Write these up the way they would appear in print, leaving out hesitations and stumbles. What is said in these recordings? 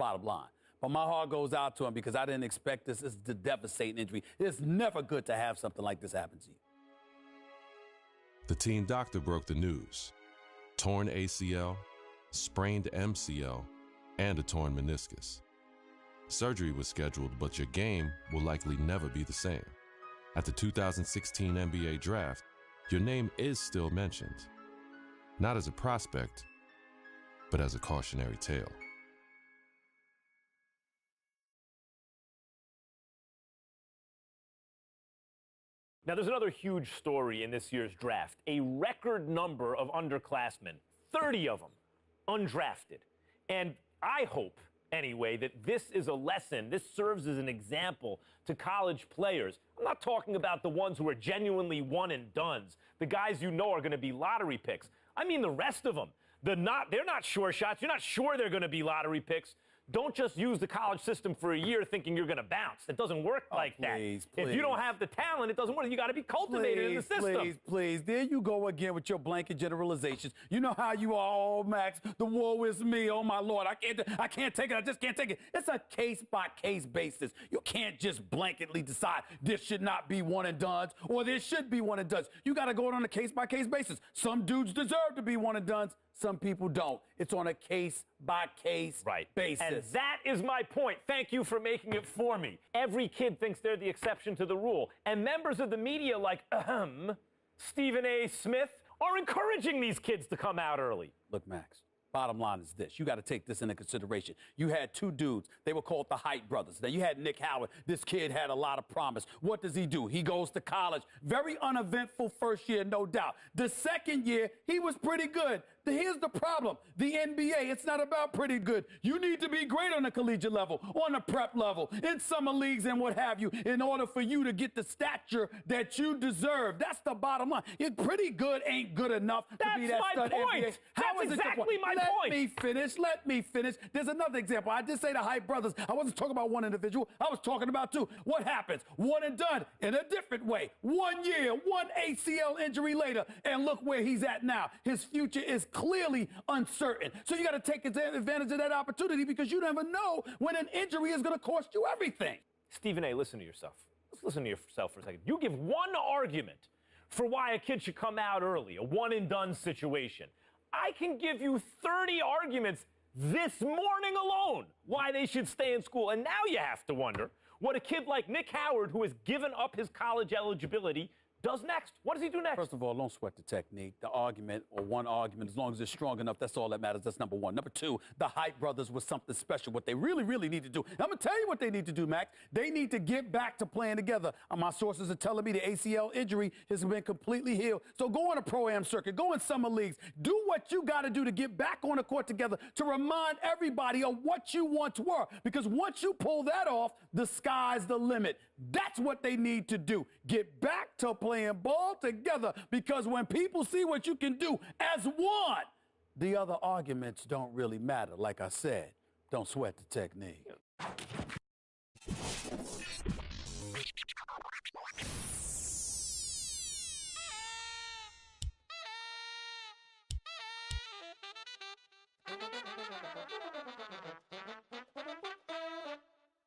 bottom line. But my heart goes out to him because I didn't expect this. This is a devastating injury. It's never good to have something like this happen to you. The team doctor broke the news. Torn ACL, sprained MCL, and a torn meniscus. Surgery was scheduled, but your game will likely never be the same. At the 2016 NBA draft, your name is still mentioned. Not as a prospect, but as a cautionary tale. Now, there's another huge story in this year's draft. A record number of underclassmen, 30 of them, undrafted. And I hope, anyway, that this is a lesson. This serves as an example to college players. I'm not talking about the ones who are genuinely one and dones, the guys you know are going to be lottery picks. I mean the rest of them. They're not sure shots. You're not sure they're going to be lottery picks. Don't just use the college system for a year thinking you're going to bounce. It doesn't work like that. If you don't have the talent, it doesn't work. You got to be cultivated in the system. Please. There you go again with your blanket generalizations. You know how you are, oh, Max. The woe is me. Oh, my Lord. I can't take it. I just can't take it. It's a case-by-case basis. You can't just blanketly decide this should not be one and dones or this should be one and dones. You got to go on a case-by-case basis. Some dudes deserve to be one and dones. Some people don't. It's on a case-by-case basis. And that is my point. Thank you for making it for me. Every kid thinks they're the exception to the rule. And members of the media like, Stephen A. Smith, are encouraging these kids to come out early. Look, Max, bottom line is this. You got to take this into consideration. You had two dudes. They were called the Hype Brothers. Now, you had Nick Howard. This kid had a lot of promise. What does he do? He goes to college. Very uneventful first year, no doubt. The second year, he was pretty good. Here's the problem. The NBA, it's not about pretty good. You need to be great on the collegiate level, on the prep level, in summer leagues and what have you, in order for you to get the stature that you deserve. That's the bottom line. You're pretty good ain't good enough to be that stud NBA. That's exactly my point. Let me finish. There's another example. I did say the Hype Brothers. I wasn't talking about one individual. I was talking about two. What happens? One and done in a different way. 1 year, one ACL injury later, and look where he's at now. His future is clearly uncertain. So you got to take advantage of that opportunity because you never know when an injury is going to cost you everything. Stephen A., listen to yourself. Let's listen to yourself for a second. You give one argument for why a kid should come out early, a one-and-done situation. I can give you 30 arguments this morning alone why they should stay in school. And now you have to wonder what a kid like Nick Howard, who has given up his college eligibility, does next. What does he do next? First of all, don't sweat the technique. The argument, or one argument, as long as it's strong enough, that's all that matters. That's number one. Number two, the Hype Brothers was something special. What they really, really need to do. I'm going to tell you what they need to do, Max. They need to get back to playing together. My sources are telling me the ACL injury has been completely healed. So go on a pro-am circuit. Go in summer leagues. Do what you got to do to get back on the court together to remind everybody of what you once were. Because once you pull that off, the sky's the limit. That's what they need to do. Get back to playing ball together, because when people see what you can do as one, the other arguments don't really matter. Like I said, don't sweat the technique.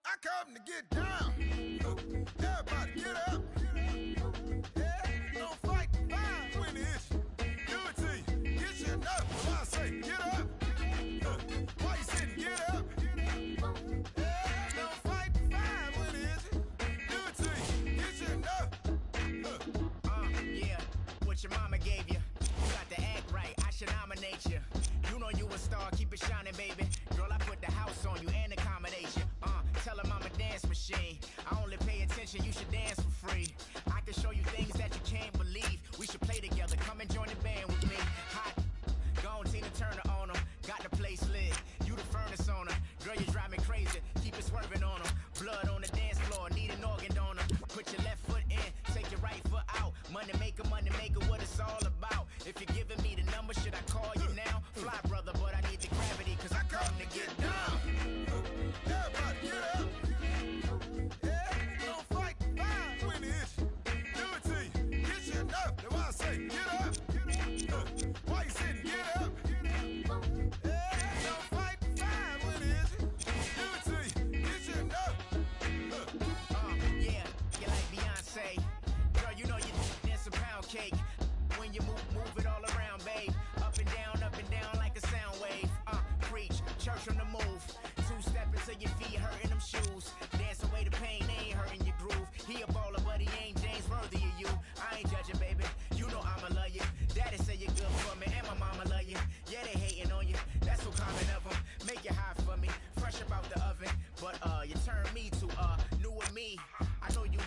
I come to get down. Everybody get up. Your mama gave you. You got to act right. I should nominate you. You know you a star. Keep it shining, baby. Girl, I put the house on you and accommodation. Tell them I'm a dance machine. I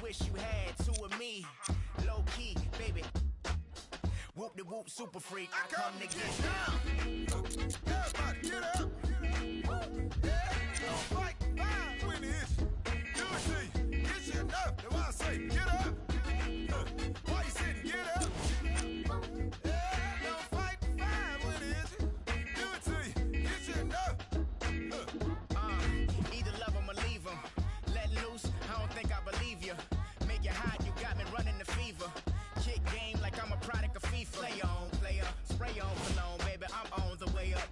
wish you had two of me. Low key, baby. Whoop the whoop, super freak. I come to get down. Everybody get up. Yeah, don't fight, fine when it's do it to you. Get you enough. That's why I say get up. Why you sitting? Get up. Yeah, don't fight, fine when it's do it to you. Get you enough. either love him or leave him. Let loose, I don't think I believe you. Make you hide, you got me running the fever. Kick game like I'm a product of FIFA. Play on, player, spray on cologne, baby, I'm on the way up.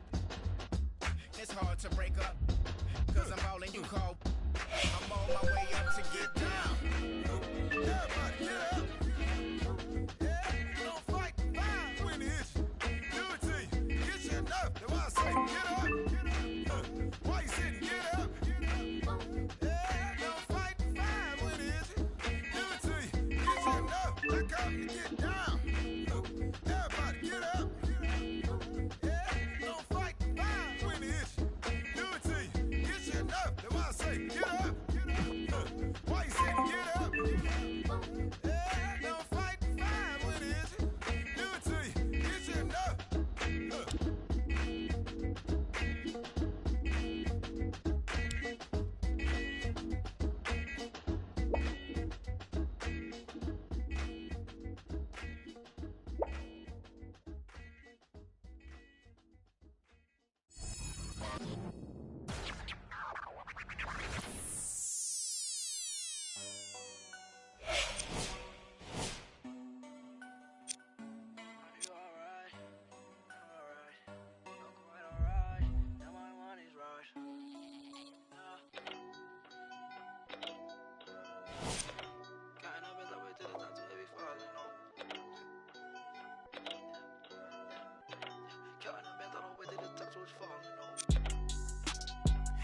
It's hard to break up, cause I'm ballin', you call. I'm on my way up to get down. Everybody get up. Yeah, don't fight, fine when it's do it to you. Get you enough. That's why I say get up. Why you sitting? Get up. Yeah, don't fight, fine when it's do it to you. Get you enough. I come to get down. Everybody get up. Yeah, don't fight, fine when it's do it to you. Get you enough. That's why I say get up. Why you sitting? Get up. Yeah, don't fight, fine when it's do it to you. Get you enough.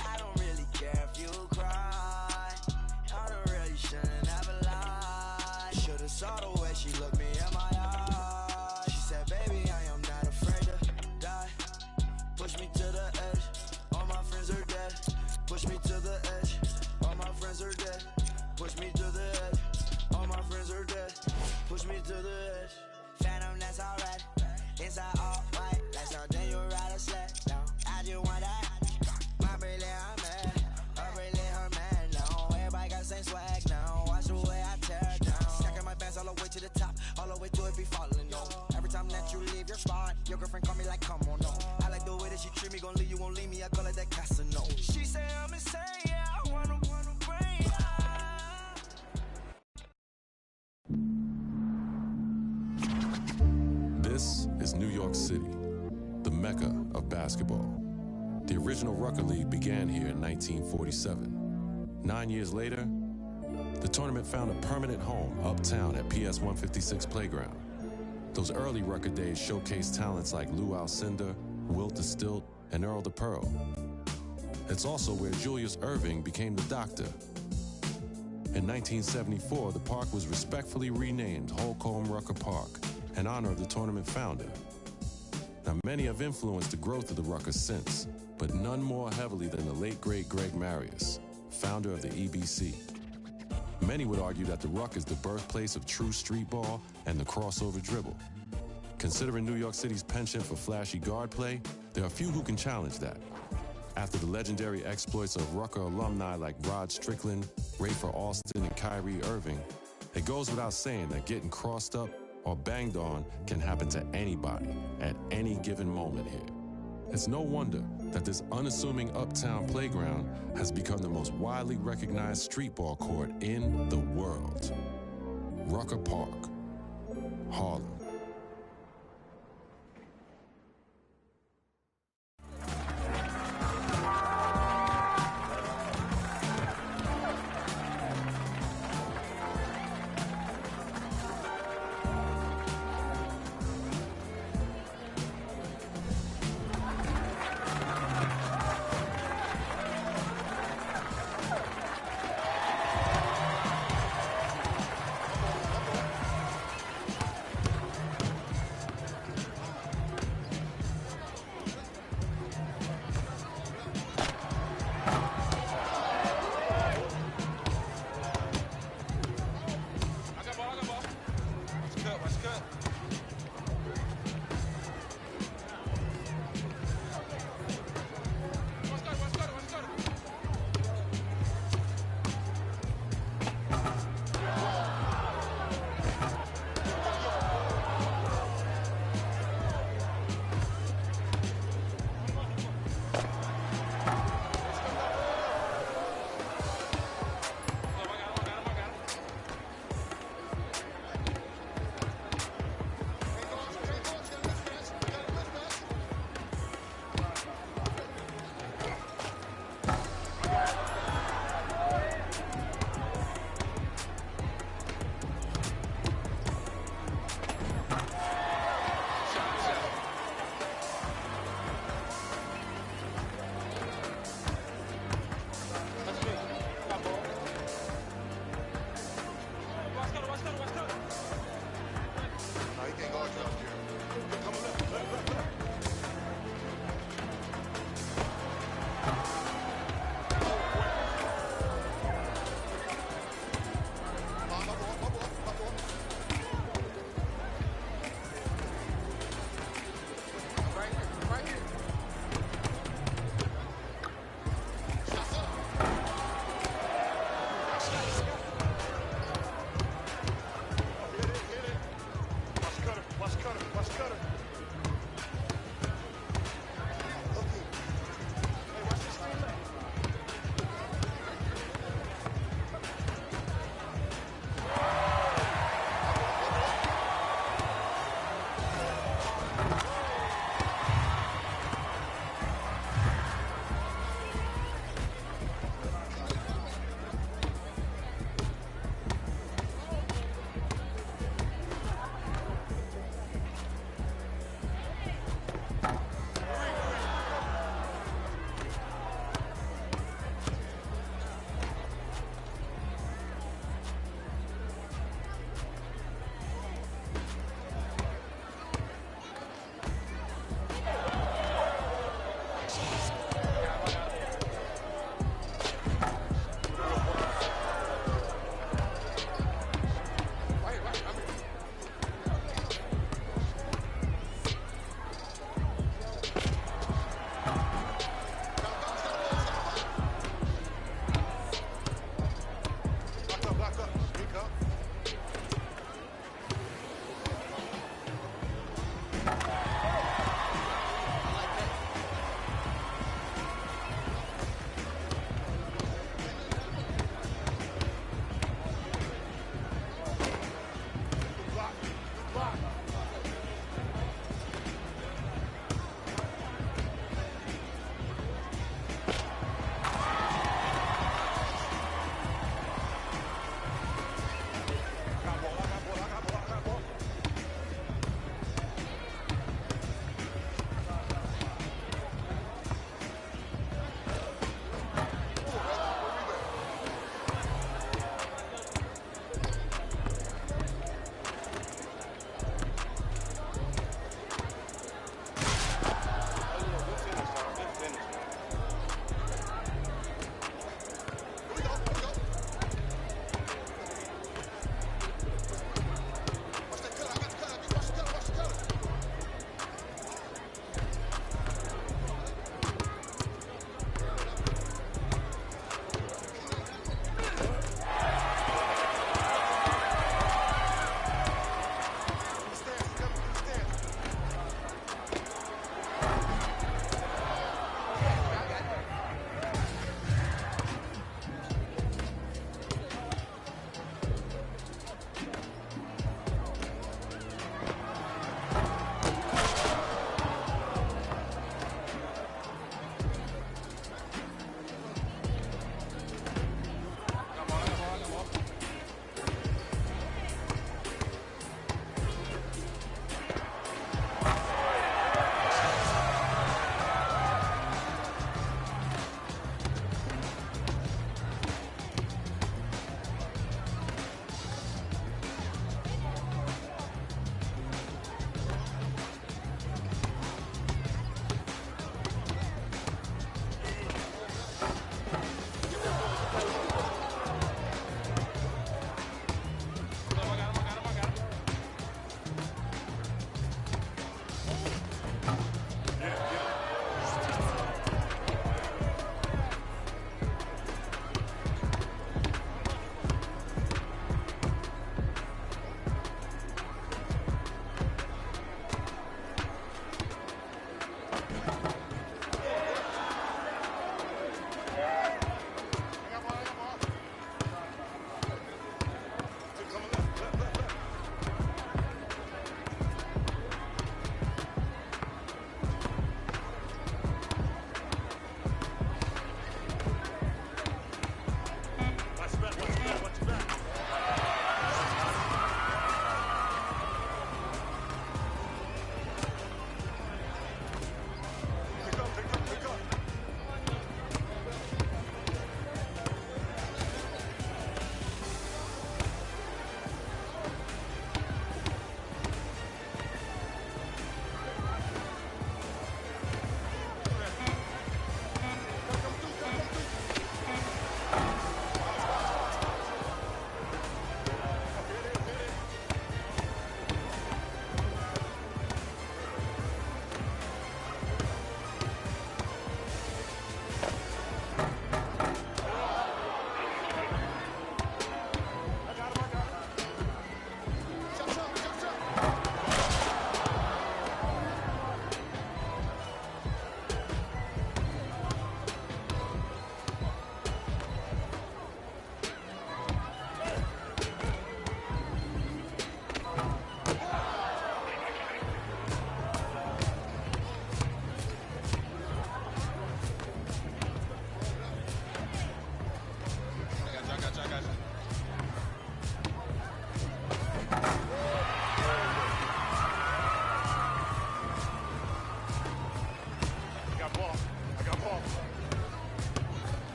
I don't really care if you cry. I don't really shouldn't ever lie. Should've saw the way she looked me in my eyes. She said, baby, I am not afraid to die. Push me to the edge, all my friends are dead. Push me to the edge, all my friends are dead. Push me to the edge, all my friends are dead. Push me to the edge. Phantom, that's alright. Inside all white, like something you ride a sled down. I just want that. My bracelet, I'm mad. Her bracelet, her man now. Everybody got the same swag now. Watch the way I tear down. Stacking my bands all the way to the top, all the way to it be falling on. Every time that you leave your spot, your girlfriend call me like, come on, no. I like the way that she treat me, gon' leave you, won't leave me. I call it that Casino. She say I'm insane, yeah. I wanna bring ya. This is New York City, the mecca of basketball. The original Rucker League began here in 1947. 9 years later, the tournament found a permanent home uptown at PS 156 Playground. Those early Rucker days showcased talents like Lou Alcindor, Wilt the Stilt, and Earl the Pearl. It's also where Julius Erving became the Doctor. In 1974, the park was respectfully renamed Holcomb Rucker Park in honor of the tournament founder. Now, many have influenced the growth of the Rucker since, but none more heavily than the late great Greg Marius, founder of the EBC. Many would argue that the Ruck is the birthplace of true street ball and the crossover dribble. Considering New York City's penchant for flashy guard play, there are few who can challenge that. After the legendary exploits of Rucker alumni like Rod Strickland, Rafer Alston, and Kyrie Irving, it goes without saying that getting crossed up or banged on can happen to anybody at any given moment here. It's no wonder that this unassuming uptown playground has become the most widely recognized street ball court in the world. Rucker Park, Harlem.